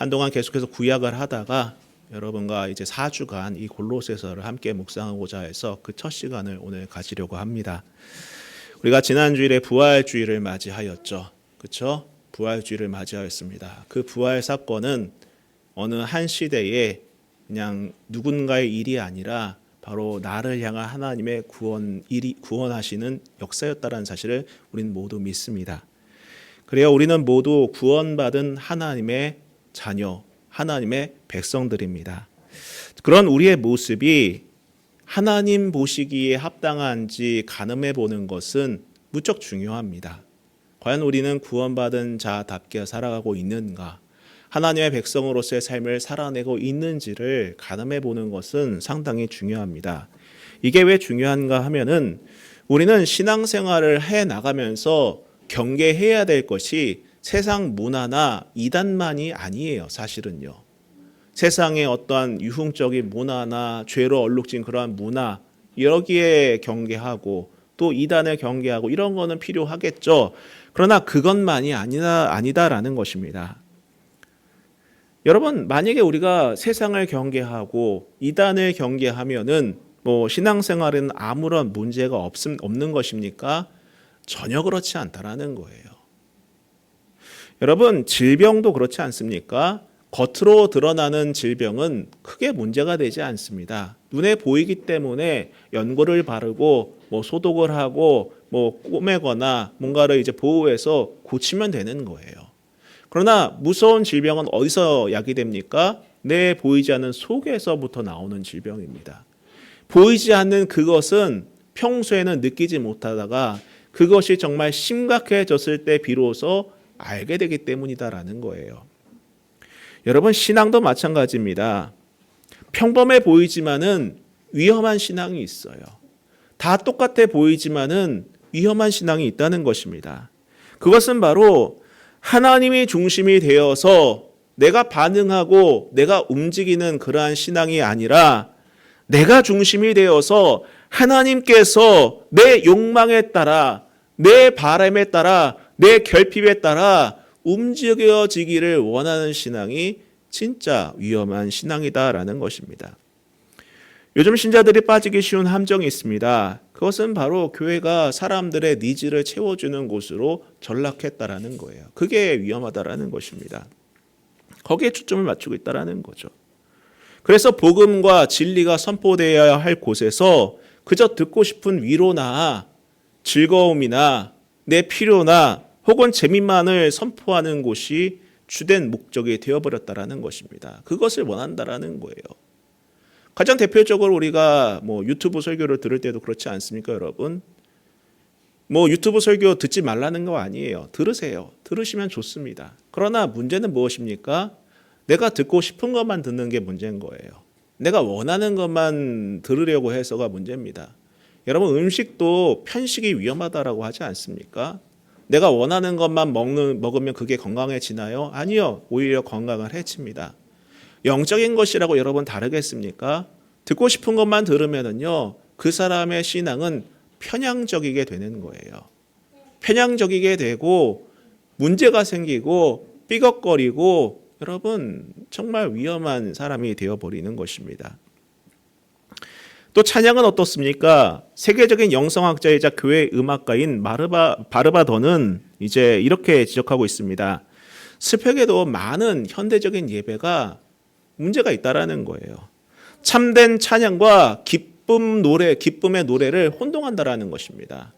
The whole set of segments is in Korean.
한동안 계속해서 구약을 하다가 여러분과 이제 4주간 이 골로새서를 함께 묵상하고자 해서 그 첫 시간을 오늘 가지려고 합니다. 우리가 지난 주일에 부활주의를 맞이하였죠. 그렇죠? 부활주의를 맞이하였습니다. 그 부활 사건은 어느 한 시대에 그냥 누군가의 일이 아니라 바로 나를 향한 하나님의 구원하시는 역사였다는 사실을 우리는 모두 믿습니다. 그래야 우리는 모두 구원받은 하나님의 자녀, 하나님의 백성들입니다. 그런 우리의 모습이 하나님 보시기에 합당한지 가늠해 보는 것은 무척 중요합니다. 과연 우리는 구원받은 자답게 살아가고 있는가? 하나님의 백성으로서의 삶을 살아내고 있는지를 가늠해 보는 것은 상당히 중요합니다. 이게 왜 중요한가 하면은 우리는 신앙생활을 해 나가면서 경계해야 될 것이 세상 문화나 이단만이 아니에요. 사실은요. 세상의 어떠한 유흥적인 문화나 죄로 얼룩진 그러한 문화 여기에 경계하고 또 이단을 경계하고 이런 거는 필요하겠죠. 그러나 그것만이 아니다라는 것입니다. 여러분, 만약에 우리가 세상을 경계하고 이단을 경계하면은 신앙생활은 아무런 문제가 없는 것입니까? 전혀 그렇지 않다라는 거예요. 여러분, 질병도 그렇지 않습니까? 겉으로 드러나는 질병은 크게 문제가 되지 않습니다. 눈에 보이기 때문에 연고를 바르고 소독을 하고 꼬매거나 뭔가를 이제 보호해서 고치면 되는 거예요. 그러나 무서운 질병은 어디서 야기됩니까? 내 보이지 않는 속에서부터 나오는 질병입니다. 보이지 않는 그것은 평소에는 느끼지 못하다가 그것이 정말 심각해졌을 때 비로소 알게 되기 때문이다라는 거예요. 여러분, 신앙도 마찬가지입니다. 평범해 보이지만은 위험한 신앙이 있어요. 다 똑같아 보이지만은 위험한 신앙이 있다는 것입니다. 그것은 바로 하나님이 중심이 되어서 내가 반응하고 내가 움직이는 그러한 신앙이 아니라 내가 중심이 되어서 하나님께서 내 욕망에 따라 내 바람에 따라 내 결핍에 따라 움직여지기를 원하는 신앙이 진짜 위험한 신앙이다라는 것입니다. 요즘 신자들이 빠지기 쉬운 함정이 있습니다. 그것은 바로 교회가 사람들의 니즈를 채워주는 곳으로 전락했다라는 거예요. 그게 위험하다라는 것입니다. 거기에 초점을 맞추고 있다라는 거죠. 그래서 복음과 진리가 선포되어야 할 곳에서 그저 듣고 싶은 위로나 즐거움이나 내 필요나 혹은 재미만을 선포하는 곳이 주된 목적이 되어버렸다라는 것입니다. 그것을 원한다라는 거예요. 가장 대표적으로 우리가 유튜브 설교를 들을 때도 그렇지 않습니까, 여러분? 유튜브 설교 듣지 말라는 거 아니에요. 들으세요. 들으시면 좋습니다. 그러나 문제는 무엇입니까? 내가 듣고 싶은 것만 듣는 게 문제인 거예요. 내가 원하는 것만 들으려고 해서가 문제입니다. 여러분, 음식도 편식이 위험하다라고 하지 않습니까? 내가 원하는 것만 먹으면 그게 건강해지나요? 아니요. 오히려 건강을 해칩니다. 영적인 것이라고 여러분 다르겠습니까? 듣고 싶은 것만 들으면은요, 그 사람의 신앙은 편향적이게 되는 거예요. 편향적이게 되고 문제가 생기고 삐걱거리고 여러분 정말 위험한 사람이 되어버리는 것입니다. 또 찬양은 어떻습니까? 세계적인 영성학자이자 교회 음악가인 바르바더는 이제 이렇게 지적하고 있습니다. 슬프게도 많은 현대적인 예배가 문제가 있다라는 거예요. 참된 찬양과 기쁨의 노래를 혼동한다라는 것입니다.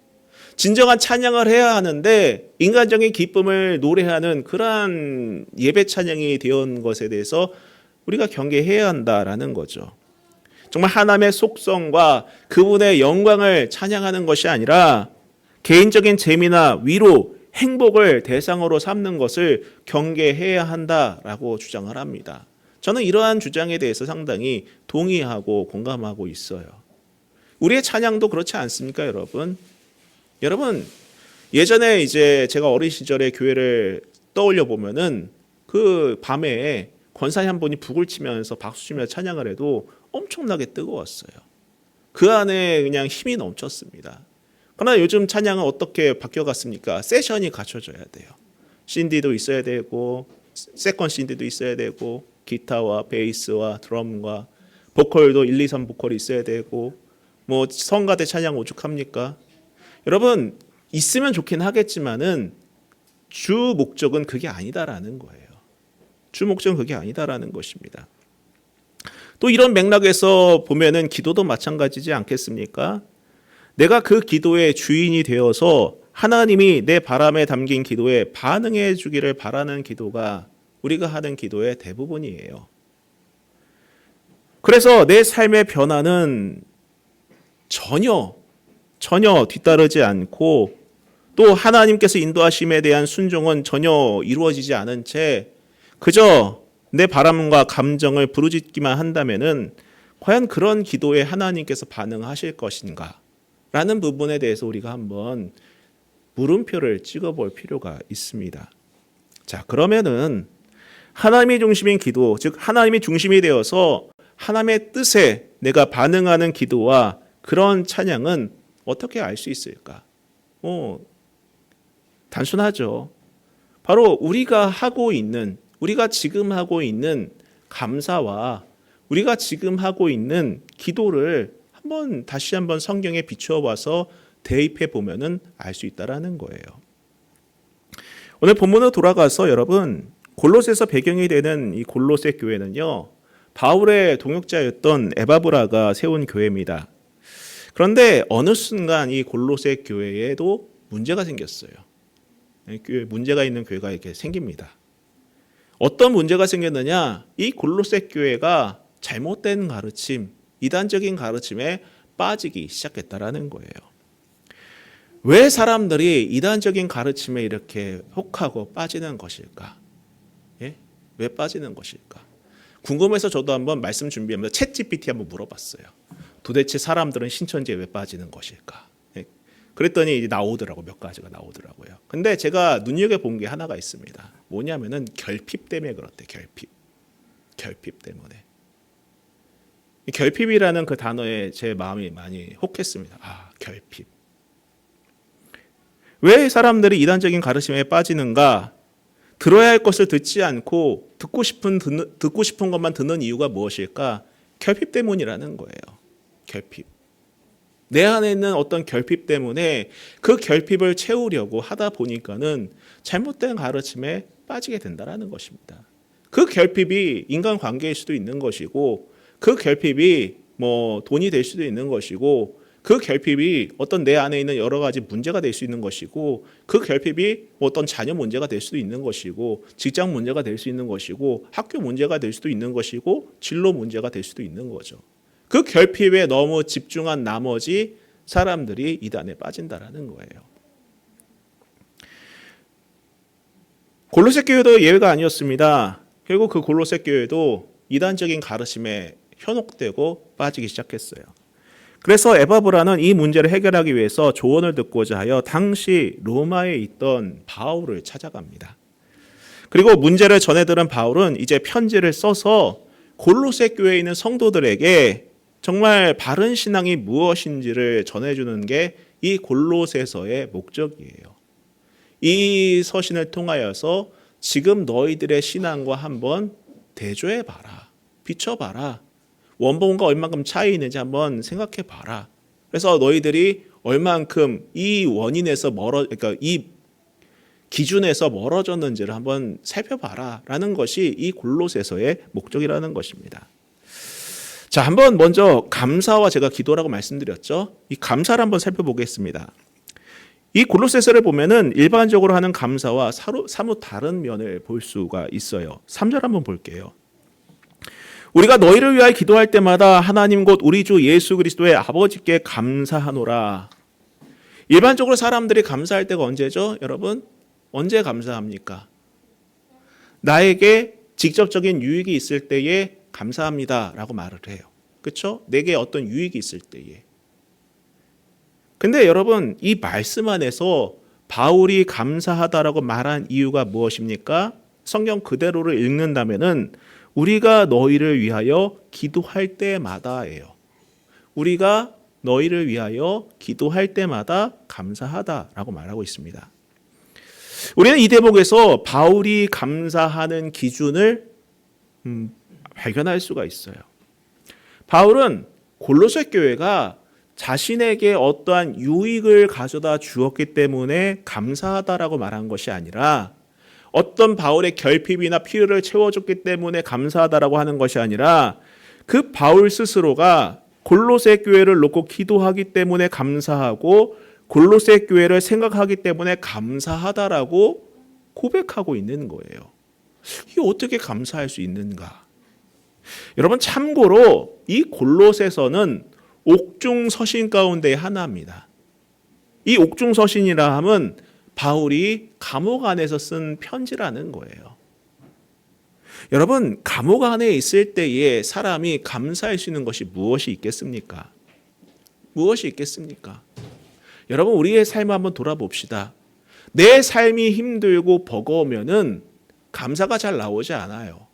진정한 찬양을 해야 하는데 인간적인 기쁨을 노래하는 그러한 예배 찬양이 되어온 것에 대해서 우리가 경계해야 한다라는 거죠. 정말 하나님의 속성과 그분의 영광을 찬양하는 것이 아니라 개인적인 재미나 위로, 행복을 대상으로 삼는 것을 경계해야 한다라고 주장을 합니다. 저는 이러한 주장에 대해서 상당히 동의하고 공감하고 있어요. 우리의 찬양도 그렇지 않습니까, 여러분? 여러분, 예전에 이제 제가 어린 시절에 교회를 떠올려 보면은 그 밤에 권사님 한 분이 북을 치면서 박수 치면서 찬양을 해도 엄청나게 뜨거웠어요. 그 안에 그냥 힘이 넘쳤습니다. 그러나 요즘 찬양은 어떻게 바뀌어갔습니까? 세션이 갖춰져야 돼요. CD도 있어야 되고 세컨 신드도 있어야 되고 기타와 베이스와 드럼과 보컬도 1, 2, 3 보컬이 있어야 되고 뭐 성가대 찬양 오죽합니까? 여러분 있으면 좋긴 하겠지만은 주 목적은 그게 아니다라는 거예요. 주 목적은 그게 아니다라는 것입니다. 또 이런 맥락에서 보면은 기도도 마찬가지지 않겠습니까? 내가 그 기도의 주인이 되어서 하나님이 내 바람에 담긴 기도에 반응해 주기를 바라는 기도가 우리가 하는 기도의 대부분이에요. 그래서 내 삶의 변화는 전혀 뒤따르지 않고 또 하나님께서 인도하심에 대한 순종은 전혀 이루어지지 않은 채 그저 내 바람과 감정을 부르짖기만 한다면은 과연 그런 기도에 하나님께서 반응하실 것인가? 라는 부분에 대해서 우리가 한번 물음표를 찍어볼 필요가 있습니다. 자, 그러면은 하나님이 중심인 기도, 즉 하나님이 중심이 되어서 하나님의 뜻에 내가 반응하는 기도와 그런 찬양은 어떻게 알 수 있을까? 단순하죠. 바로 우리가 지금 하고 있는 감사와 우리가 지금 하고 있는 기도를 다시 한번 성경에 비추어 봐서 대입해 보면은 알 수 있다라는 거예요. 오늘 본문으로 돌아가서 여러분 골로새서 배경이 되는 이 골로새 교회는요. 바울의 동역자였던 에바브라가 세운 교회입니다. 그런데 어느 순간 이 골로새 교회에도 문제가 생겼어요. 문제가 있는 교회가 이렇게 생깁니다. 어떤 문제가 생겼느냐? 이 골로새 교회가 잘못된 가르침, 이단적인 가르침에 빠지기 시작했다라는 거예요. 왜 사람들이 이단적인 가르침에 이렇게 혹하고 빠지는 것일까? 예? 왜 빠지는 것일까? 궁금해서 저도 한번 말씀 준비하면서 챗GPT 한번 물어봤어요. 도대체 사람들은 신천지에 왜 빠지는 것일까? 예? 그랬더니 이제 몇 가지가 나오더라고요. 근데 제가 눈여겨본 게 하나가 있습니다. 뭐냐면은 결핍 때문에 그렇대. 결핍 때문에. 결핍이라는 그 단어에 제 마음이 많이 혹했습니다. 결핍. 왜 사람들이 이단적인 가르침에 빠지는가? 들어야 할 것을 듣지 않고 듣고 싶은 것만 듣는 이유가 무엇일까? 결핍 때문이라는 거예요. 결핍. 내 안에 있는 어떤 결핍 때문에 그 결핍을 채우려고 하다 보니까는 잘못된 가르침에 빠지게 된다는 것입니다. 그 결핍이 인간관계일 수도 있는 것이고 그 결핍이 돈이 될 수도 있는 것이고 그 결핍이 어떤 내 안에 있는 여러 가지 문제가 될 수 있는 것이고 그 결핍이 어떤 자녀 문제가 될 수도 있는 것이고 직장 문제가 될 수 있는 것이고 학교 문제가 될 수도 있는 것이고 진로 문제가 될 수도 있는 거죠. 그 결핍에 너무 집중한 나머지 사람들이 이단에 빠진다라는 거예요. 골로새 교회도 예외가 아니었습니다. 결국 그 골로새 교회도 이단적인 가르침에 현혹되고 빠지기 시작했어요. 그래서 에바브라는 이 문제를 해결하기 위해서 조언을 듣고자 하여 당시 로마에 있던 바울을 찾아갑니다. 그리고 문제를 전해 들은 바울은 이제 편지를 써서 골로새 교회에 있는 성도들에게 정말 바른 신앙이 무엇인지를 전해주는 게 이 골로새서의 목적이에요. 이 서신을 통하여서 지금 너희들의 신앙과 한번 대조해봐라. 비춰봐라. 원본과 얼만큼 차이 있는지 한번 생각해봐라. 그래서 너희들이 얼만큼 이 원인에서 그러니까 이 기준에서 멀어졌는지를 한번 살펴봐라. 라는 것이 이 골로새서의 목적이라는 것입니다. 자, 한번 먼저 감사와 제가 기도라고 말씀드렸죠. 이 감사를 한번 살펴보겠습니다. 이 골로새서를 보면은 일반적으로 하는 감사와 사뭇 다른 면을 볼 수가 있어요. 3절 한번 볼게요. 우리가 너희를 위하여 기도할 때마다 하나님 곧 우리 주 예수 그리스도의 아버지께 감사하노라. 일반적으로 사람들이 감사할 때가 언제죠? 여러분, 언제 감사합니까? 나에게 직접적인 유익이 있을 때에 감사합니다라고 말을 해요. 그렇죠? 내게 어떤 유익이 있을 때에. 근데 여러분, 이 말씀 안에서 바울이 감사하다라고 말한 이유가 무엇입니까? 성경 그대로를 읽는다면은 우리가 너희를 위하여 기도할 때마다예요. 우리가 너희를 위하여 기도할 때마다 감사하다라고 말하고 있습니다. 우리는 이 대목에서 바울이 감사하는 기준을 발견할 수가 있어요. 바울은 골로새 교회가 자신에게 어떠한 유익을 가져다 주었기 때문에 감사하다라고 말한 것이 아니라, 어떤 바울의 결핍이나 필요를 채워줬기 때문에 감사하다라고 하는 것이 아니라, 그 바울 스스로가 골로새 교회를 놓고 기도하기 때문에 감사하고 골로새 교회를 생각하기 때문에 감사하다라고 고백하고 있는 거예요. 이게 어떻게 감사할 수 있는가? 여러분, 참고로 이 골로새서는 옥중서신 가운데의 하나입니다. 이 옥중서신이라 함은 바울이 감옥 안에서 쓴 편지라는 거예요. 여러분, 감옥 안에 있을 때에 사람이 감사할 수 있는 것이 무엇이 있겠습니까? 무엇이 있겠습니까? 여러분, 우리의 삶을 한번 돌아봅시다. 내 삶이 힘들고 버거우면은 감사가 잘 나오지 않아요.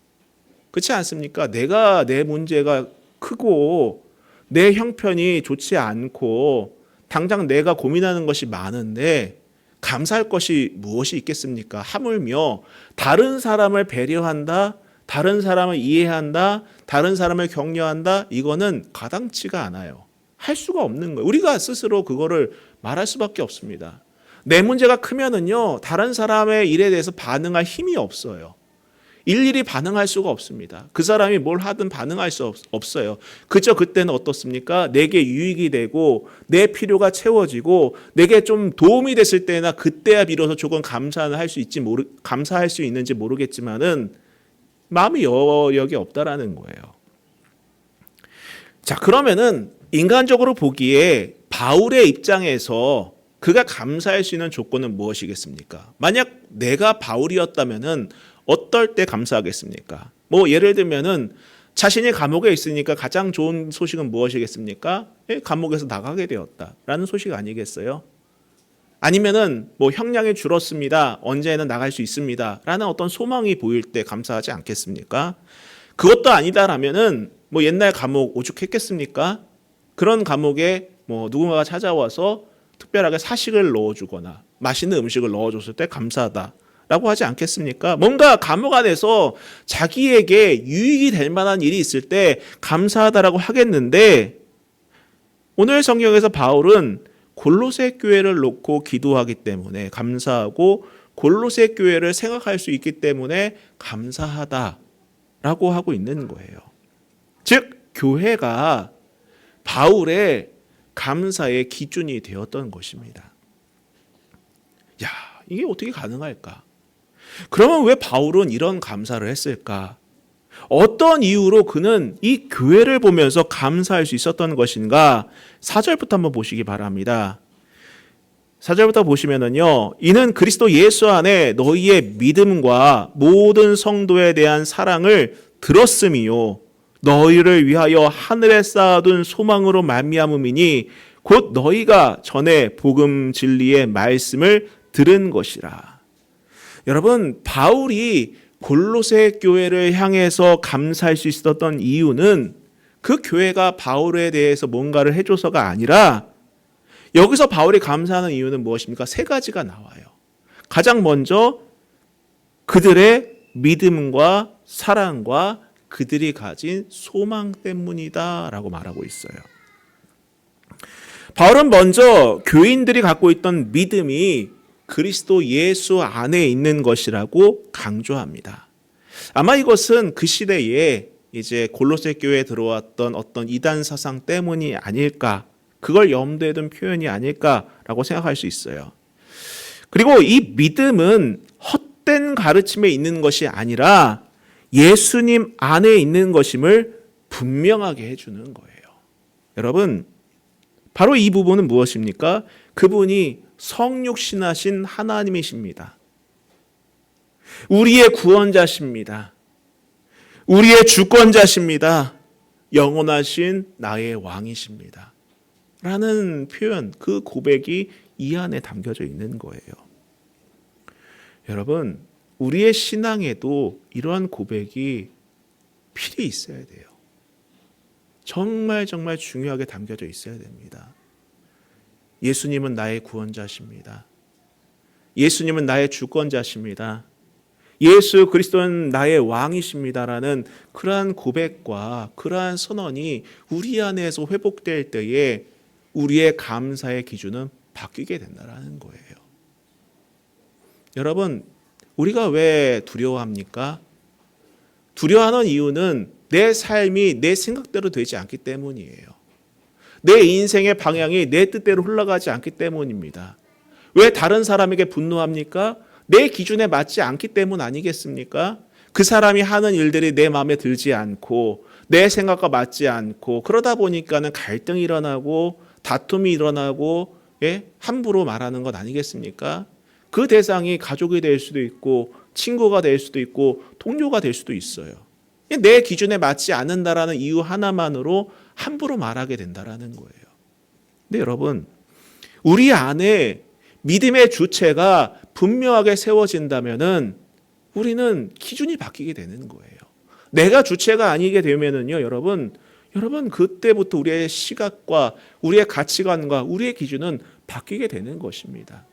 그렇지 않습니까? 내 문제가 크고 내 형편이 좋지 않고 당장 내가 고민하는 것이 많은데 감사할 것이 무엇이 있겠습니까? 하물며 다른 사람을 배려한다, 다른 사람을 이해한다, 다른 사람을 격려한다, 이거는 가당치가 않아요. 할 수가 없는 거예요. 우리가 스스로 그거를 말할 수밖에 없습니다. 내 문제가 크면은요, 다른 사람의 일에 대해서 반응할 힘이 없어요. 일일이 반응할 수가 없습니다. 그 사람이 뭘 하든 반응할 수 없어요. 그저 그때는 어떻습니까? 내게 유익이 되고 내 필요가 채워지고 내게 좀 도움이 됐을 때나 그때야 비로소 조금 감사할 수 있는지 모르겠지만은 마음이 여력이 없다라는 거예요. 자, 그러면은 인간적으로 보기에 바울의 입장에서 그가 감사할 수 있는 조건은 무엇이겠습니까? 만약 내가 바울이었다면은 어떨 때 감사하겠습니까? 예를 들면은 자신이 감옥에 있으니까 가장 좋은 소식은 무엇이겠습니까? 감옥에서 나가게 되었다라는 소식 아니겠어요? 아니면은 형량이 줄었습니다. 언제는 나갈 수 있습니다라는 어떤 소망이 보일 때 감사하지 않겠습니까? 그것도 아니다라면은 옛날 감옥 오죽했겠습니까? 그런 감옥에 누군가가 찾아와서 특별하게 사식을 넣어주거나 맛있는 음식을 넣어줬을 때 감사하다 라고 하지 않겠습니까? 뭔가 감옥 안에서 자기에게 유익이 될 만한 일이 있을 때 감사하다라고 하겠는데, 오늘 성경에서 바울은 골로새 교회를 놓고 기도하기 때문에 감사하고 골로새 교회를 생각할 수 있기 때문에 감사하다라고 하고 있는 거예요. 즉, 교회가 바울의 감사의 기준이 되었던 것입니다. 야, 이게 어떻게 가능할까? 그러면 왜 바울은 이런 감사를 했을까? 어떤 이유로 그는 이 교회를 보면서 감사할 수 있었던 것인가? 4절부터 한번 보시기 바랍니다. 4절부터 보시면은요, 이는 그리스도 예수 안에 너희의 믿음과 모든 성도에 대한 사랑을 들었음이요, 너희를 위하여 하늘에 쌓아둔 소망으로 말미암음이니 곧 너희가 전에 복음 진리의 말씀을 들은 것이라. 여러분, 바울이 골로새 교회를 향해서 감사할 수 있었던 이유는 그 교회가 바울에 대해서 뭔가를 해줘서가 아니라, 여기서 바울이 감사하는 이유는 무엇입니까? 세 가지가 나와요. 가장 먼저 그들의 믿음과 사랑과 그들이 가진 소망 때문이다라고 말하고 있어요. 바울은 먼저 교인들이 갖고 있던 믿음이 그리스도 예수 안에 있는 것이라고 강조합니다. 아마 이것은 그 시대에 이제 골로새 교회에 들어왔던 어떤 이단 사상 때문이 아닐까, 그걸 염두에 둔 표현이 아닐까라고 생각할 수 있어요. 그리고 이 믿음은 헛된 가르침에 있는 것이 아니라 예수님 안에 있는 것임을 분명하게 해주는 거예요. 여러분, 바로 이 부분은 무엇입니까? 그분이 성육신하신 하나님이십니다. 우리의 구원자십니다. 우리의 주권자십니다. 영원하신 나의 왕이십니다. 라는 표현, 그 고백이 이 안에 담겨져 있는 거예요. 여러분, 우리의 신앙에도 이러한 고백이 필히 있어야 돼요. 정말 중요하게 담겨져 있어야 됩니다. 예수님은 나의 구원자십니다. 예수님은 나의 주권자십니다. 예수 그리스도는 나의 왕이십니다라는 그러한 고백과 그러한 선언이 우리 안에서 회복될 때에 우리의 감사의 기준은 바뀌게 된다는 거예요. 여러분, 우리가 왜 두려워합니까? 두려워하는 이유는 내 삶이 내 생각대로 되지 않기 때문이에요. 내 인생의 방향이 내 뜻대로 흘러가지 않기 때문입니다. 왜 다른 사람에게 분노합니까? 내 기준에 맞지 않기 때문 아니겠습니까? 그 사람이 하는 일들이 내 마음에 들지 않고 내 생각과 맞지 않고 그러다 보니까는 갈등이 일어나고 다툼이 일어나고 함부로 말하는 것 아니겠습니까? 그 대상이 가족이 될 수도 있고 친구가 될 수도 있고 동료가 될 수도 있어요. 내 기준에 맞지 않는다라는 이유 하나만으로 함부로 말하게 된다라는 거예요. 근데 여러분, 우리 안에 믿음의 주체가 분명하게 세워진다면은 우리는 기준이 바뀌게 되는 거예요. 내가 주체가 아니게 되면은요, 여러분 그때부터 우리의 시각과 우리의 가치관과 우리의 기준은 바뀌게 되는 것입니다.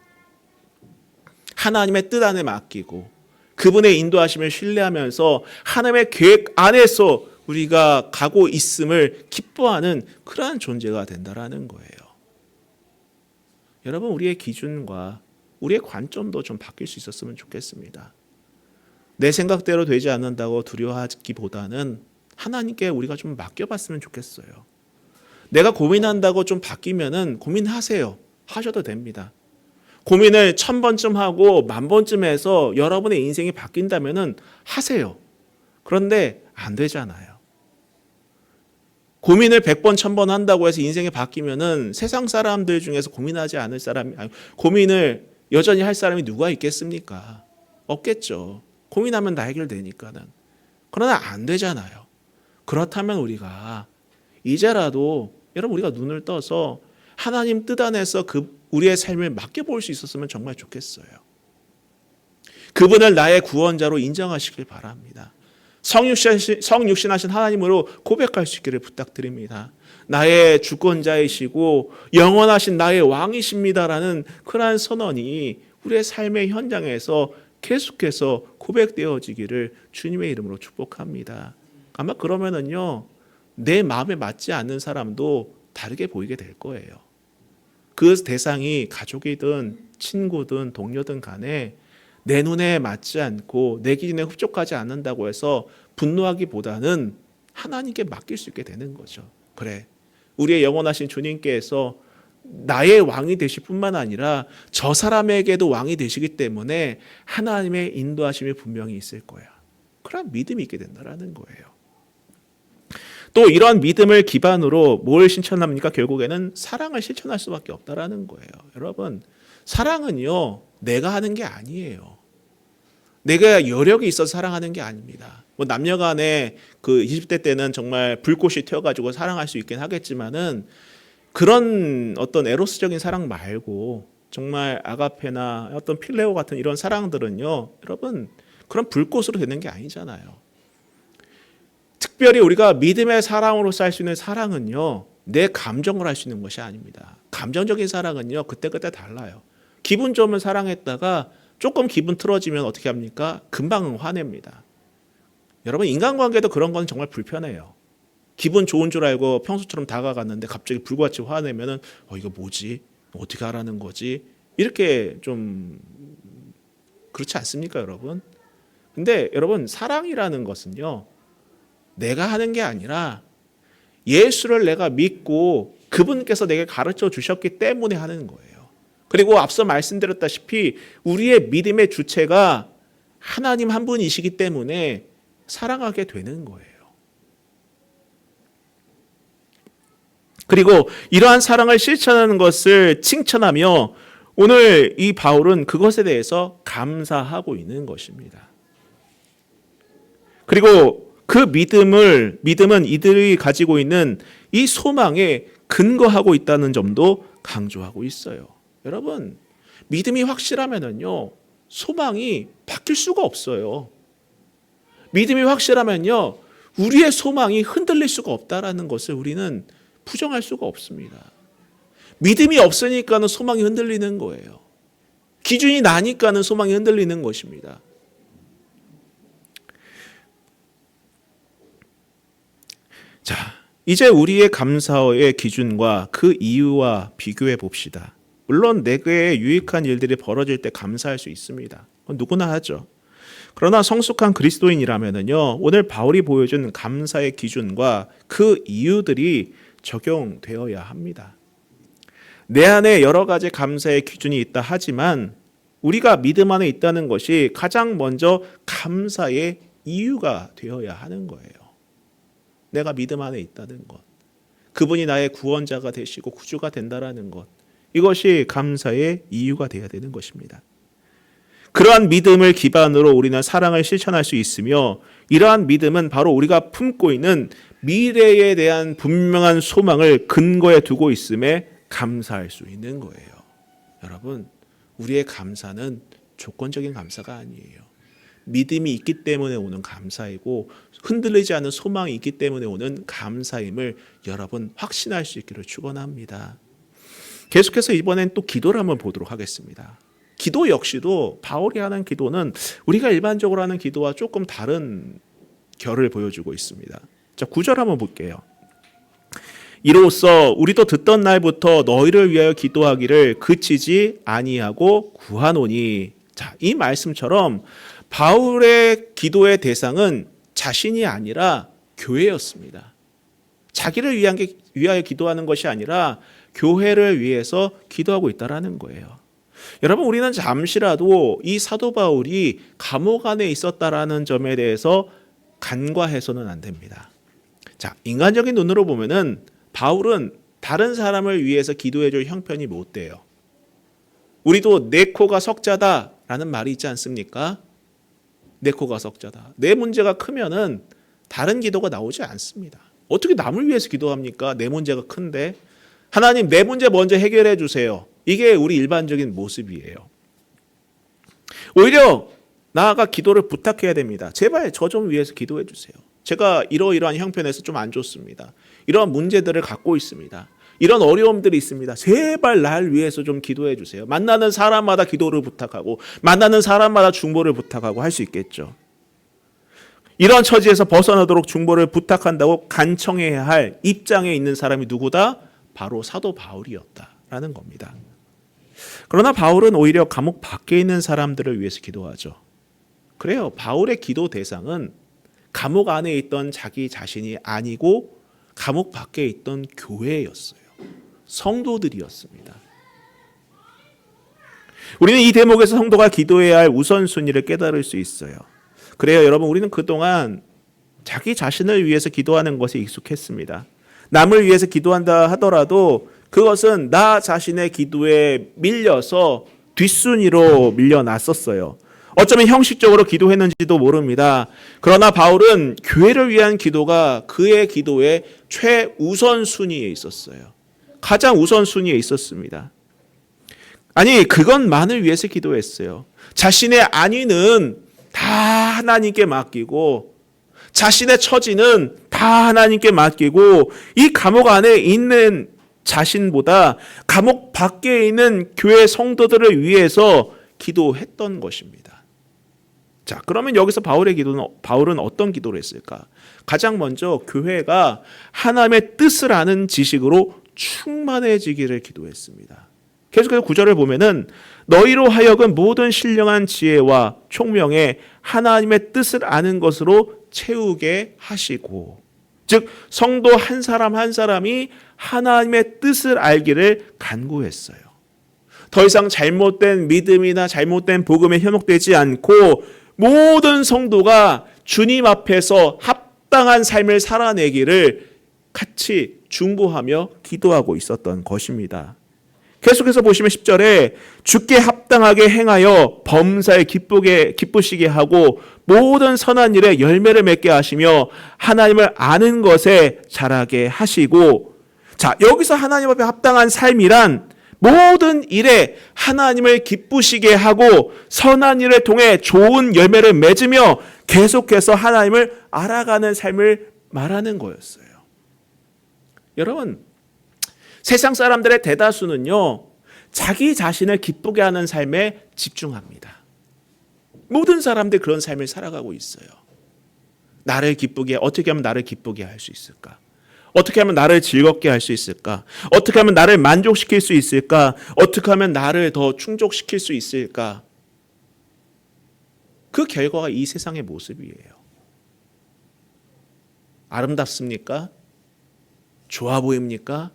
하나님의 뜻 안에 맡기고 그분의 인도하심을 신뢰하면서 하나님의 계획 안에서 우리가 가고 있음을 기뻐하는 그러한 존재가 된다라는 거예요. 여러분, 우리의 기준과 우리의 관점도 좀 바뀔 수 있었으면 좋겠습니다. 내 생각대로 되지 않는다고 두려워하기보다는 하나님께 우리가 좀 맡겨봤으면 좋겠어요. 내가 고민한다고 좀 바뀌면은 고민하세요. 하셔도 됩니다. 고민을 1000번쯤 하고 10,000번쯤 해서 여러분의 인생이 바뀐다면은 하세요. 그런데 안 되잖아요. 고민을 100번, 1000번 한다고 해서 인생이 바뀌면은 세상 사람들 중에서 고민하지 않을 사람이, 고민을 여전히 할 사람이 누가 있겠습니까? 없겠죠. 고민하면 다 해결되니까는. 그러나 안 되잖아요. 그렇다면 우리가 이제라도 여러분 우리가 눈을 떠서 하나님 뜻 안에서 우리의 삶을 맡겨볼 수 있었으면 정말 좋겠어요. 그분을 나의 구원자로 인정하시길 바랍니다. 성육신하신 하나님으로 고백할 수 있기를 부탁드립니다. 나의 주권자이시고 영원하신 나의 왕이십니다라는 그러한 선언이 우리의 삶의 현장에서 계속해서 고백되어지기를 주님의 이름으로 축복합니다. 아마 그러면은요, 내 마음에 맞지 않는 사람도 다르게 보이게 될 거예요. 그 대상이 가족이든 친구든 동료든 간에 내 눈에 맞지 않고 내 기준에 흡족하지 않는다고 해서 분노하기보다는 하나님께 맡길 수 있게 되는 거죠. 그래, 우리의 영원하신 주님께서 나의 왕이 되실 뿐만 아니라 저 사람에게도 왕이 되시기 때문에 하나님의 인도하심이 분명히 있을 거야. 그런 믿음이 있게 된다는 거예요. 또 이러한 믿음을 기반으로 뭘 실천합니까? 결국에는 사랑을 실천할 수밖에 없다라는 거예요. 여러분, 사랑은요, 내가 하는 게 아니에요. 내가 여력이 있어서 사랑하는 게 아닙니다. 뭐 남녀간에 그 20대 때는 정말 불꽃이 튀어가지고 사랑할 수 있긴 하겠지만은 그런 어떤 에로스적인 사랑 말고 정말 아가페나 어떤 필레오 같은 이런 사랑들은요, 여러분 그런 불꽃으로 되는 게 아니잖아요. 특별히 우리가 믿음의 사랑으로 살 수 있는 사랑은요, 내 감정을 할 수 있는 것이 아닙니다. 감정적인 사랑은요, 그때그때 달라요. 기분 좋으면 사랑했다가 조금 기분 틀어지면 어떻게 합니까? 금방 화냅니다. 여러분, 인간관계도 그런 건 정말 불편해요. 기분 좋은 줄 알고 평소처럼 다가갔는데 갑자기 불같이 화내면은 이거 뭐지? 어떻게 하라는 거지? 이렇게 좀 그렇지 않습니까, 여러분? 근데 여러분, 사랑이라는 것은요, 내가 하는 게 아니라 예수를 내가 믿고 그분께서 내게 가르쳐 주셨기 때문에 하는 거예요. 그리고 앞서 말씀드렸다시피 우리의 믿음의 주체가 하나님 한 분이시기 때문에 사랑하게 되는 거예요. 그리고 이러한 사랑을 실천하는 것을 칭찬하며 오늘 이 바울은 그것에 대해서 감사하고 있는 것입니다. 그리고 그 믿음은 이들이 가지고 있는 이 소망에 근거하고 있다는 점도 강조하고 있어요. 여러분, 믿음이 확실하면요, 소망이 바뀔 수가 없어요. 믿음이 확실하면요, 우리의 소망이 흔들릴 수가 없다라는 것을 우리는 부정할 수가 없습니다. 믿음이 없으니까는 소망이 흔들리는 거예요. 기준이 나니까는 소망이 흔들리는 것입니다. 자, 이제 우리의 감사의 기준과 그 이유와 비교해 봅시다. 물론 내게 유익한 일들이 벌어질 때 감사할 수 있습니다. 그건 누구나 하죠. 그러나 성숙한 그리스도인이라면요, 오늘 바울이 보여준 감사의 기준과 그 이유들이 적용되어야 합니다. 내 안에 여러 가지 감사의 기준이 있다 하지만 우리가 믿음 안에 있다는 것이 가장 먼저 감사의 이유가 되어야 하는 거예요. 내가 믿음 안에 있다는 것, 그분이 나의 구원자가 되시고 구주가 된다라는 것, 이것이 감사의 이유가 되어야 되는 것입니다. 그러한 믿음을 기반으로 우리는 사랑을 실천할 수 있으며, 이러한 믿음은 바로 우리가 품고 있는 미래에 대한 분명한 소망을 근거에 두고 있음에 감사할 수 있는 거예요. 여러분, 우리의 감사는 조건적인 감사가 아니에요. 믿음이 있기 때문에 오는 감사이고 흔들리지 않는 소망이 있기 때문에 오는 감사임을 여러분 확신할 수 있기를 축원합니다. 계속해서 이번엔 또 기도를 한번 보도록 하겠습니다. 기도 역시도 바울이 하는 기도는 우리가 일반적으로 하는 기도와 조금 다른 결을 보여주고 있습니다. 자, 9절 한번 볼게요. 이로써 우리도 듣던 날부터 너희를 위하여 기도하기를 그치지 아니하고 구하노니. 자, 이 말씀처럼 바울의 기도의 대상은 자신이 아니라 교회였습니다. 자기를 위하여 기도하는 것이 아니라 교회를 위해서 기도하고 있다라는 거예요. 여러분, 우리는 잠시라도 이 사도 바울이 감옥 안에 있었다라는 점에 대해서 간과해서는 안 됩니다. 자, 인간적인 눈으로 보면은 바울은 다른 사람을 위해서 기도해줄 형편이 못 돼요. 우리도 내 코가 석자다라는 말이 있지 않습니까? 내 코가 석자다. 내 문제가 크면은 다른 기도가 나오지 않습니다. 어떻게 남을 위해서 기도합니까? 내 문제가 큰데. 하나님, 내 문제 먼저 해결해 주세요. 이게 우리 일반적인 모습이에요. 오히려 나아가 기도를 부탁해야 됩니다. 제발 저 좀 위해서 기도해 주세요. 제가 이러이러한 형편에서 좀 안 좋습니다. 이러한 문제들을 갖고 있습니다. 이런 어려움들이 있습니다. 제발 날 위해서 좀 기도해 주세요. 만나는 사람마다 기도를 부탁하고 만나는 사람마다 중보를 부탁하고 할 수 있겠죠. 이런 처지에서 벗어나도록 중보를 부탁한다고 간청해야 할 입장에 있는 사람이 누구다? 바로 사도 바울이었다라는 겁니다. 그러나 바울은 오히려 감옥 밖에 있는 사람들을 위해서 기도하죠. 그래요. 바울의 기도 대상은 감옥 안에 있던 자기 자신이 아니고 감옥 밖에 있던 교회였어요. 성도들이었습니다. 우리는 이 대목에서 성도가 기도해야 할 우선순위를 깨달을 수 있어요. 그래요, 여러분, 우리는 그동안 자기 자신을 위해서 기도하는 것에 익숙했습니다. 남을 위해서 기도한다 하더라도 그것은 나 자신의 기도에 밀려서 뒷순위로 밀려났었어요. 어쩌면 형식적으로 기도했는지도 모릅니다. 그러나 바울은 교회를 위한 기도가 그의 기도의 최우선순위에 있었어요. 가장 우선순위에 있었습니다. 아니, 그것만을 위해서 기도했어요. 자신의 안위는 다 하나님께 맡기고 자신의 처지는 다 하나님께 맡기고 이 감옥 안에 있는 자신보다 감옥 밖에 있는 교회 성도들을 위해서 기도했던 것입니다. 자, 그러면 여기서 바울은 어떤 기도를 했을까? 가장 먼저 교회가 하나님의 뜻을 아는 지식으로 충만해지기를 기도했습니다. 계속해서 9절을 보면은 너희로 하여금 모든 신령한 지혜와 총명에 하나님의 뜻을 아는 것으로 채우게 하시고, 즉 성도 한 사람 한 사람이 하나님의 뜻을 알기를 간구했어요. 더 이상 잘못된 믿음이나 잘못된 복음에 현혹되지 않고 모든 성도가 주님 앞에서 합당한 삶을 살아내기를 같이 중보하며 기도하고 있었던 것입니다. 계속해서 보시면 10절에 주께 합당하게 행하여 범사에 기쁘시게 하고 모든 선한 일에 열매를 맺게 하시며 하나님을 아는 것에 자라게 하시고, 자, 여기서 하나님 앞에 합당한 삶이란 모든 일에 하나님을 기쁘시게 하고 선한 일을 통해 좋은 열매를 맺으며 계속해서 하나님을 알아가는 삶을 말하는 거였어요. 여러분, 세상 사람들의 대다수는요, 자기 자신을 기쁘게 하는 삶에 집중합니다. 모든 사람들이 그런 삶을 살아가고 있어요. 나를 기쁘게, 어떻게 하면 나를 기쁘게 할 수 있을까? 어떻게 하면 나를 즐겁게 할 수 있을까? 어떻게 하면 나를 만족시킬 수 있을까? 어떻게 하면 나를 더 충족시킬 수 있을까? 그 결과가 이 세상의 모습이에요. 아름답습니까? 좋아 보입니까?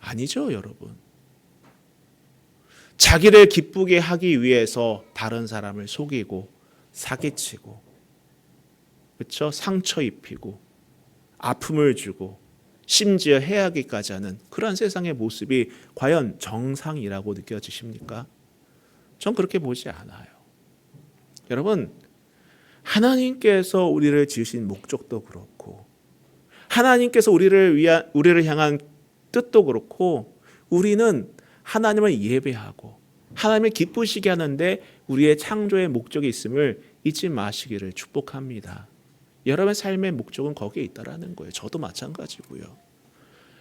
아니죠, 여러분. 자기를 기쁘게 하기 위해서 다른 사람을 속이고 사기치고, 그렇죠? 상처 입히고 아픔을 주고 심지어 해하기까지 하는 그런 세상의 모습이 과연 정상이라고 느껴지십니까? 전 그렇게 보지 않아요. 여러분, 하나님께서 우리를 지으신 목적도 그렇고 하나님께서 우리를 향한 뜻도 그렇고 우리는 하나님을 예배하고 하나님을 기쁘시게 하는데 우리의 창조의 목적이 있음을 잊지 마시기를 축복합니다. 여러분의 삶의 목적은 거기에 있다라는 거예요. 저도 마찬가지고요.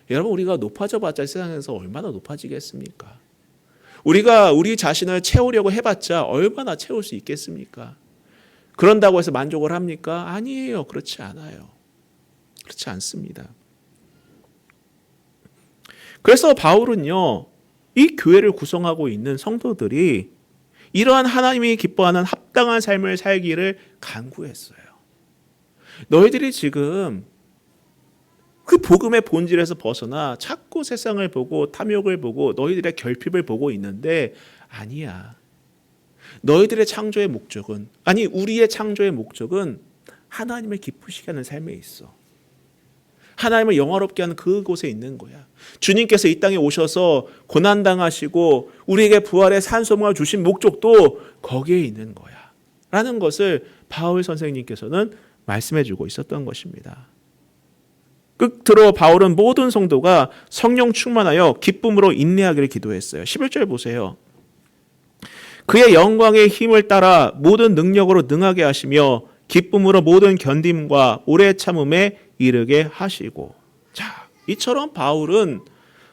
여러분, 우리가 높아져봤자 세상에서 얼마나 높아지겠습니까? 우리가 우리 자신을 채우려고 해봤자 얼마나 채울 수 있겠습니까? 그런다고 해서 만족을 합니까? 아니에요. 그렇지 않아요. 그렇지 않습니다. 그래서 바울은요, 이 교회를 구성하고 있는 성도들이 이러한 하나님이 기뻐하는 합당한 삶을 살기를 간구했어요. 너희들이 지금 그 복음의 본질에서 벗어나 자꾸 세상을 보고 탐욕을 보고 너희들의 결핍을 보고 있는데 아니야. 너희들의 창조의 목적은, 아니 우리의 창조의 목적은 하나님을 기쁘시게 하는 삶에 있어. 하나님을 영화롭게 하는 그곳에 있는 거야. 주님께서 이 땅에 오셔서 고난당하시고 우리에게 부활의 산소문을 주신 목적도 거기에 있는 거야 라는 것을 바울 선생님께서는 말씀해주고 있었던 것입니다. 끝으로 바울은 모든 성도가 성령 충만하여 기쁨으로 인내하기를 기도했어요. 11절 보세요. 그의 영광의 힘을 따라 모든 능력으로 능하게 하시며 기쁨으로 모든 견딤과 오래 참음에 이르게 하시고. 자, 이처럼 바울은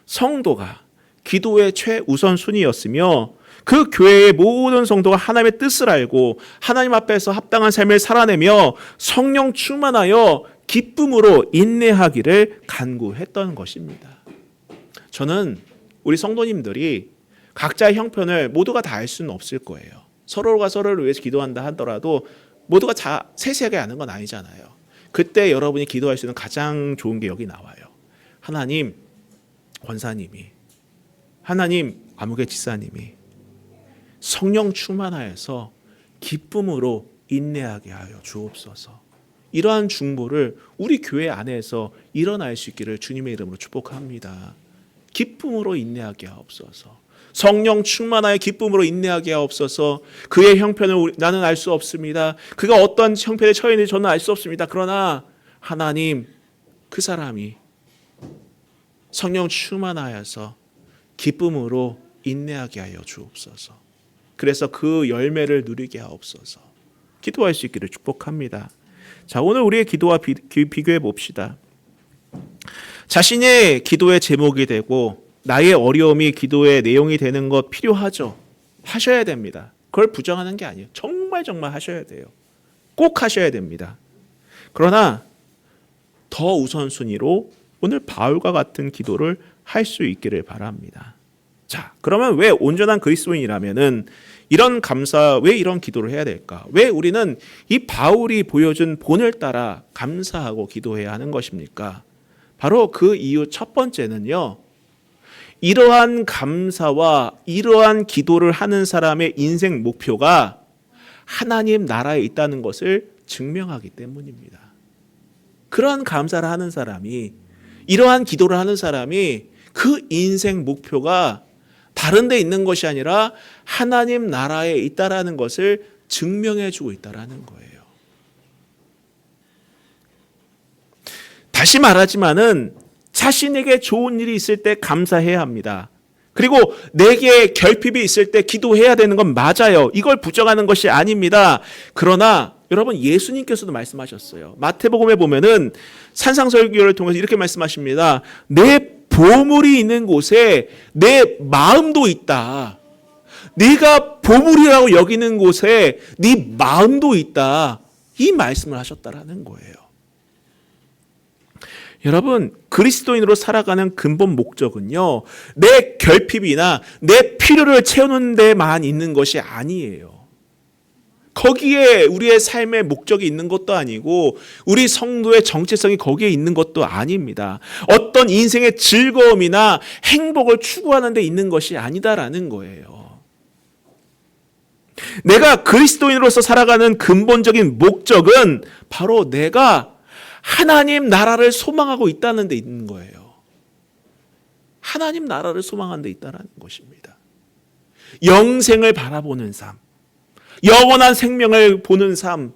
성도가 기도의 최우선순위였으며 그 교회의 모든 성도가 하나님의 뜻을 알고 하나님 앞에서 합당한 삶을 살아내며 성령 충만하여 기쁨으로 인내하기를 간구했던 것입니다. 저는 우리 성도님들이 각자의 형편을 모두가 다 알 수는 없을 거예요. 서로가 서로를 위해서 기도한다 하더라도 모두가 다 세세하게 아는 건 아니잖아요. 그때 여러분이 기도할 수 있는 가장 좋은 게 여기 나와요. 하나님, 권사님이, 하나님, 아무개 지사님이 성령 충만하여서 기쁨으로 인내하게 하여 주옵소서. 이러한 중보를 우리 교회 안에서 일어날 수 있기를 주님의 이름으로 축복합니다. 기쁨으로 인내하게 하옵소서. 성령 충만하여 기쁨으로 인내하게 하옵소서. 그의 형편을 나는 알 수 없습니다. 그가 어떤 형편에 처해 있는지 저는 알 수 없습니다. 그러나 하나님, 그 사람이 성령 충만하여서 기쁨으로 인내하게 하여 주옵소서. 그래서 그 열매를 누리게 하옵소서. 기도할 수 있기를 축복합니다. 자, 오늘 우리의 기도와 비교해 봅시다. 자신의 기도의 제목이 되고 나의 어려움이 기도의 내용이 되는 것 필요하죠. 하셔야 됩니다. 그걸 부정하는 게 아니에요. 정말 하셔야 돼요. 꼭 하셔야 됩니다. 그러나 더 우선순위로 오늘 바울과 같은 기도를 할 수 있기를 바랍니다. 자, 그러면 왜 온전한 그리스도인이라면은 이런 감사, 왜 이런 기도를 해야 될까? 왜 우리는 이 바울이 보여준 본을 따라 감사하고 기도해야 하는 것입니까? 바로 그 이유 첫 번째는요, 이러한 감사와 이러한 기도를 하는 사람의 인생 목표가 하나님 나라에 있다는 것을 증명하기 때문입니다. 그러한 감사를 하는 사람이, 이러한 기도를 하는 사람이 그 인생 목표가 다른 데 있는 것이 아니라 하나님 나라에 있다라는 것을 증명해 주고 있다라는 거예요. 다시 말하지만은 자신에게 좋은 일이 있을 때 감사해야 합니다. 그리고 내게 결핍이 있을 때 기도해야 되는 건 맞아요. 이걸 부정하는 것이 아닙니다. 그러나 여러분, 예수님께서도 말씀하셨어요. 마태복음에 보면은 산상설교를 통해서 이렇게 말씀하십니다. 내 보물이 있는 곳에 내 마음도 있다. 네가 보물이라고 여기는 곳에 네 마음도 있다. 이 말씀을 하셨다라는 거예요. 여러분, 그리스도인으로 살아가는 근본 목적은요, 내 결핍이나 내 필요를 채우는 데만 있는 것이 아니에요. 거기에 우리의 삶의 목적이 있는 것도 아니고 우리 성도의 정체성이 거기에 있는 것도 아닙니다. 어떤 인생의 즐거움이나 행복을 추구하는 데 있는 것이 아니다라는 거예요. 내가 그리스도인으로서 살아가는 근본적인 목적은 바로 내가 하나님 나라를 소망하고 있다는 데 있는 거예요. 하나님 나라를 소망하는 데 있다는 것입니다. 영생을 바라보는 삶, 영원한 생명을 보는 삶,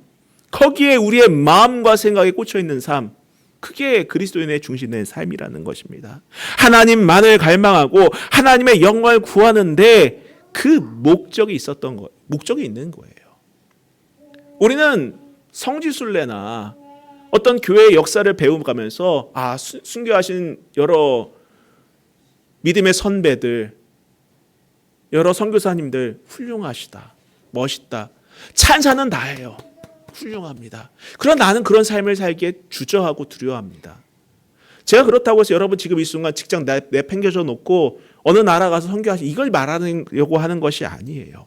거기에 우리의 마음과 생각이 꽂혀 있는 삶, 그게 그리스도인의 중심된 삶이라는 것입니다. 하나님만을 갈망하고 하나님의 영광을 구하는데 그 목적이 있었던 거, 목적이 있는 거예요. 우리는 성지순례나 어떤 교회의 역사를 배워가면서 순교하신 여러 믿음의 선배들, 여러 선교사님들 훌륭하시다, 멋있다, 찬사는 다해요. 훌륭합니다. 그러나 나는 그런 삶을 살기에 주저하고 두려워합니다. 제가 그렇다고 해서 여러분 지금 이 순간 직장 내팽겨져 놓고 어느 나라 가서 선교하시 이걸 말하려고 하는 것이 아니에요.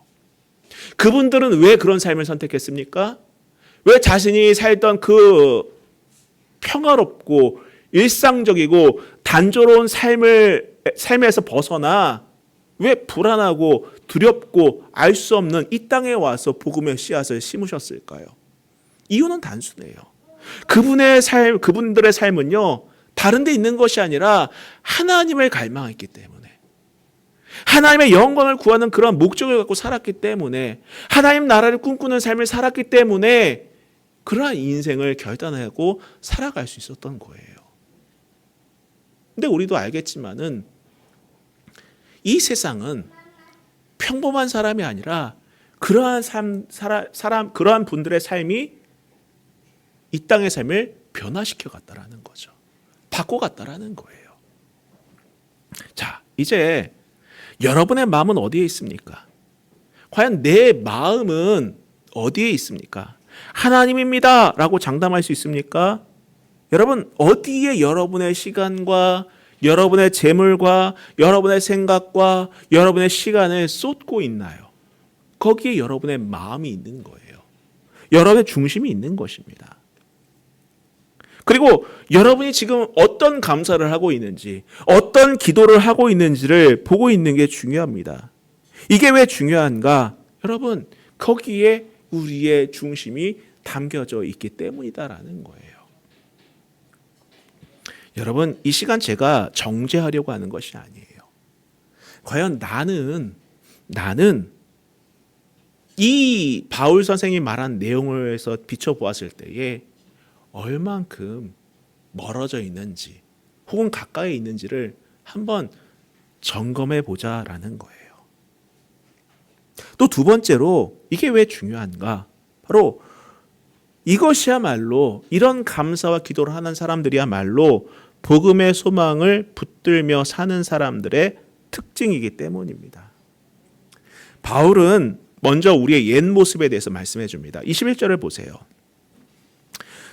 그분들은 왜 그런 삶을 선택했습니까? 왜 자신이 살던 그 평화롭고 일상적이고 단조로운 삶에서 벗어나 왜 불안하고 두렵고 알 수 없는 이 땅에 와서 복음의 씨앗을 심으셨을까요? 이유는 단순해요. 그분들의 삶은요, 다른 데 있는 것이 아니라 하나님을 갈망했기 때문에, 하나님의 영광을 구하는 그런 목적을 갖고 살았기 때문에, 하나님 나라를 꿈꾸는 삶을 살았기 때문에 그러한 인생을 결단하고 살아갈 수 있었던 거예요. 근데 우리도 알겠지만은 이 세상은 평범한 사람이 아니라 그러한 그러한 분들의 삶이 이 땅의 삶을 변화시켜 갔다라는 거죠. 바꿔 갔다라는 거예요. 자, 이제 여러분의 마음은 어디에 있습니까? 과연 내 마음은 어디에 있습니까? 하나님입니다 라고 장담할 수 있습니까? 여러분, 어디에 여러분의 시간과 여러분의 재물과 여러분의 생각과 여러분의 시간을 쏟고 있나요? 거기에 여러분의 마음이 있는 거예요. 여러분의 중심이 있는 것입니다. 그리고 여러분이 지금 어떤 감사를 하고 있는지, 어떤 기도를 하고 있는지를 보고 있는 게 중요합니다. 이게 왜 중요한가? 여러분, 거기에 우리의 중심이 담겨져 있기 때문이다라는 거예요. 여러분, 이 시간 제가 정죄하려고 하는 것이 아니에요. 과연 나는 이 바울 선생이 말한 내용을 해서 비춰보았을 때에 얼만큼 멀어져 있는지 혹은 가까이 있는지를 한번 점검해 보자라는 거예요. 또 두 번째로 이게 왜 중요한가? 바로 이것이야말로 이런 감사와 기도를 하는 사람들이야말로 복음의 소망을 붙들며 사는 사람들의 특징이기 때문입니다. 바울은 먼저 우리의 옛 모습에 대해서 말씀해 줍니다. 21절을 보세요.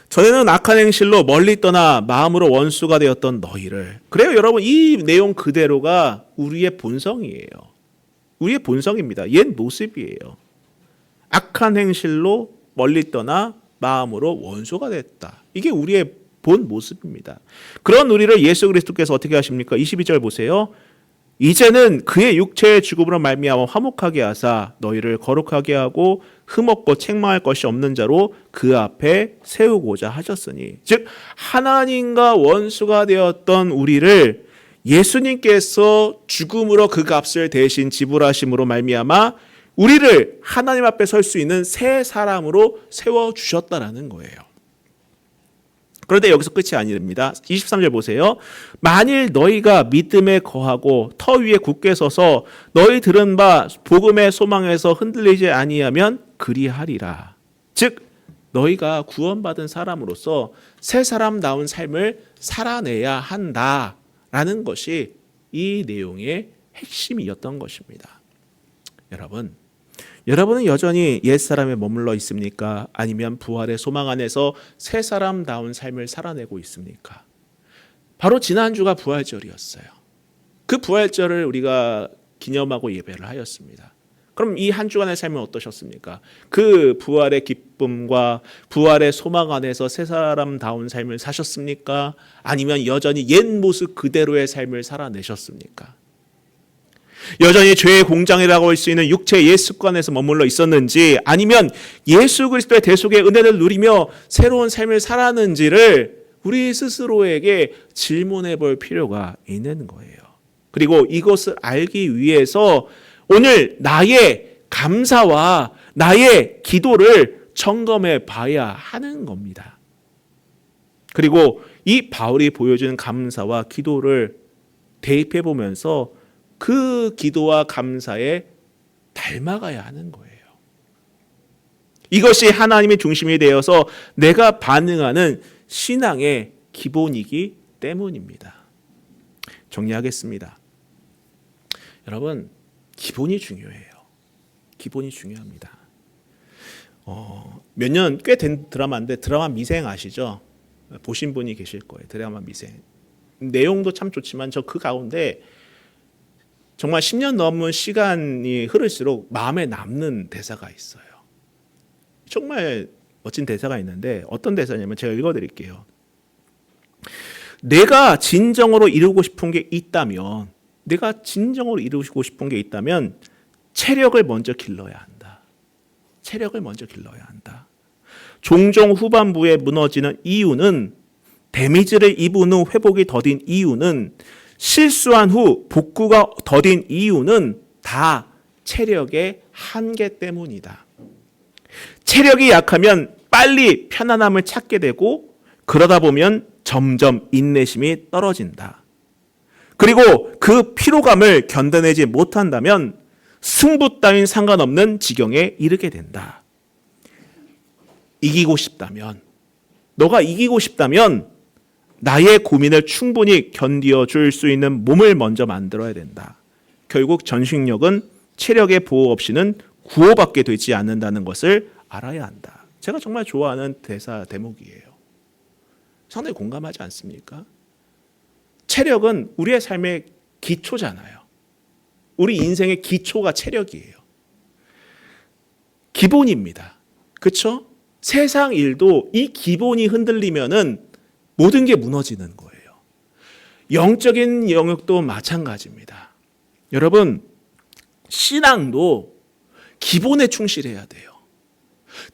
전에는 악한 행실로 멀리 떠나 마음으로 원수가 되었던 너희를. 그래요, 여러분, 이 내용 그대로가 우리의 본성이에요. 우리의 본성입니다. 옛 모습이에요. 악한 행실로 멀리 떠나 마음으로 원수가 됐다. 이게 우리의 본 모습입니다. 그런 우리를 예수 그리스도께서 어떻게 하십니까? 22절 보세요. 이제는 그의 육체의 죽음으로 말미암아 화목하게 하사 너희를 거룩하게 하고 흠없고 책망할 것이 없는 자로 그 앞에 세우고자 하셨으니, 즉 하나님과 원수가 되었던 우리를 예수님께서 죽음으로 그 값을 대신 지불하심으로 말미암아 우리를 하나님 앞에 설 수 있는 새 사람으로 세워주셨다라는 거예요. 그런데 여기서 끝이 아닙니다. 23절 보세요. 만일 너희가 믿음에 거하고 터 위에 굳게 서서 너희 들은 바 복음의 소망에서 흔들리지 아니하면 그리하리라. 즉 너희가 구원받은 사람으로서 새 사람다운 삶을 살아내야 한다 라는 것이 이 내용의 핵심이었던 것입니다. 여러분은 여전히 옛사람에 머물러 있습니까? 아니면 부활의 소망 안에서 새 사람다운 삶을 살아내고 있습니까? 바로 지난주가 부활절이었어요. 그 부활절을 우리가 기념하고 예배를 하였습니다. 그럼 이 한 주간의 삶은 어떠셨습니까? 그 부활의 기쁨과 부활의 소망 안에서 새 사람다운 삶을 사셨습니까? 아니면 여전히 옛 모습 그대로의 삶을 살아내셨습니까? 여전히 죄의 공장이라고 할 수 있는 육체의 옛 습관에서 머물러 있었는지, 아니면 예수 그리스도의 대속의 은혜를 누리며 새로운 삶을 살았는지를 우리 스스로에게 질문해 볼 필요가 있는 거예요. 그리고 이것을 알기 위해서 오늘 나의 감사와 나의 기도를 점검해 봐야 하는 겁니다. 그리고 이 바울이 보여주는 감사와 기도를 대입해 보면서 그 기도와 감사에 닮아가야 하는 거예요. 이것이 하나님의 중심이 되어서 내가 반응하는 신앙의 기본이기 때문입니다. 정리하겠습니다. 여러분, 기본이 중요해요. 기본이 중요합니다. 몇 년 꽤 된 드라마인데, 드라마 미생 아시죠? 보신 분이 계실 거예요. 드라마 미생. 내용도 참 좋지만 저 그 가운데 정말 10년 넘은 시간이 흐를수록 마음에 남는 대사가 있어요. 정말 멋진 대사가 있는데 어떤 대사냐면 제가 읽어드릴게요. 내가 진정으로 이루고 싶은 게 있다면 체력을 먼저 길러야 한다. 체력을 먼저 길러야 한다. 종종 후반부에 무너지는 이유는, 데미지를 입은 후 회복이 더딘 이유는, 실수한 후 복구가 더딘 이유는 다 체력의 한계 때문이다. 체력이 약하면 빨리 편안함을 찾게 되고, 그러다 보면 점점 인내심이 떨어진다. 그리고 그 피로감을 견뎌내지 못한다면 승부 따윈 상관없는 지경에 이르게 된다. 너가 이기고 싶다면 나의 고민을 충분히 견디어줄 수 있는 몸을 먼저 만들어야 된다. 결국 전식력은 체력의 보호 없이는 구호받게 되지 않는다는 것을 알아야 한다. 제가 정말 좋아하는 대사 대목이에요. 상당히 공감하지 않습니까? 체력은 우리의 삶의 기초잖아요. 우리 인생의 기초가 체력이에요. 기본입니다. 그렇죠? 세상 일도 이 기본이 흔들리면은 모든 게 무너지는 거예요. 영적인 영역도 마찬가지입니다. 여러분, 신앙도 기본에 충실해야 돼요.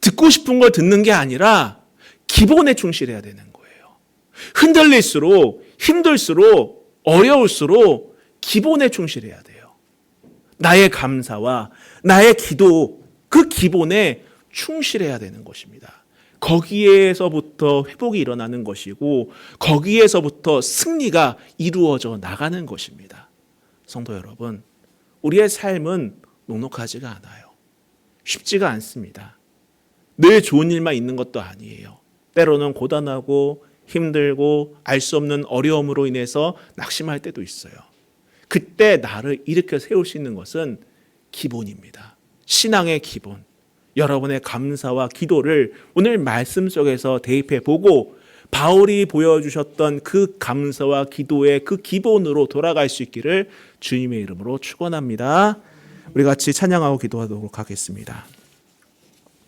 듣고 싶은 걸 듣는 게 아니라 기본에 충실해야 되는 거예요. 흔들릴수록, 힘들수록, 어려울수록 기본에 충실해야 돼요. 나의 감사와 나의 기도, 그 기본에 충실해야 되는 것입니다. 거기에서부터 회복이 일어나는 것이고, 거기에서부터 승리가 이루어져 나가는 것입니다. 성도 여러분, 우리의 삶은 녹록하지가 않아요. 쉽지가 않습니다. 늘 좋은 일만 있는 것도 아니에요. 때로는 고단하고 힘들고 알 수 없는 어려움으로 인해서 낙심할 때도 있어요. 그때 나를 일으켜 세울 수 있는 것은 기본입니다. 신앙의 기본. 여러분의 감사와 기도를 오늘 말씀 속에서 대입해 보고 바울이 보여주셨던 그 감사와 기도의 그 기본으로 돌아갈 수 있기를 주님의 이름으로 축원합니다. 우리 같이 찬양하고 기도하도록 하겠습니다.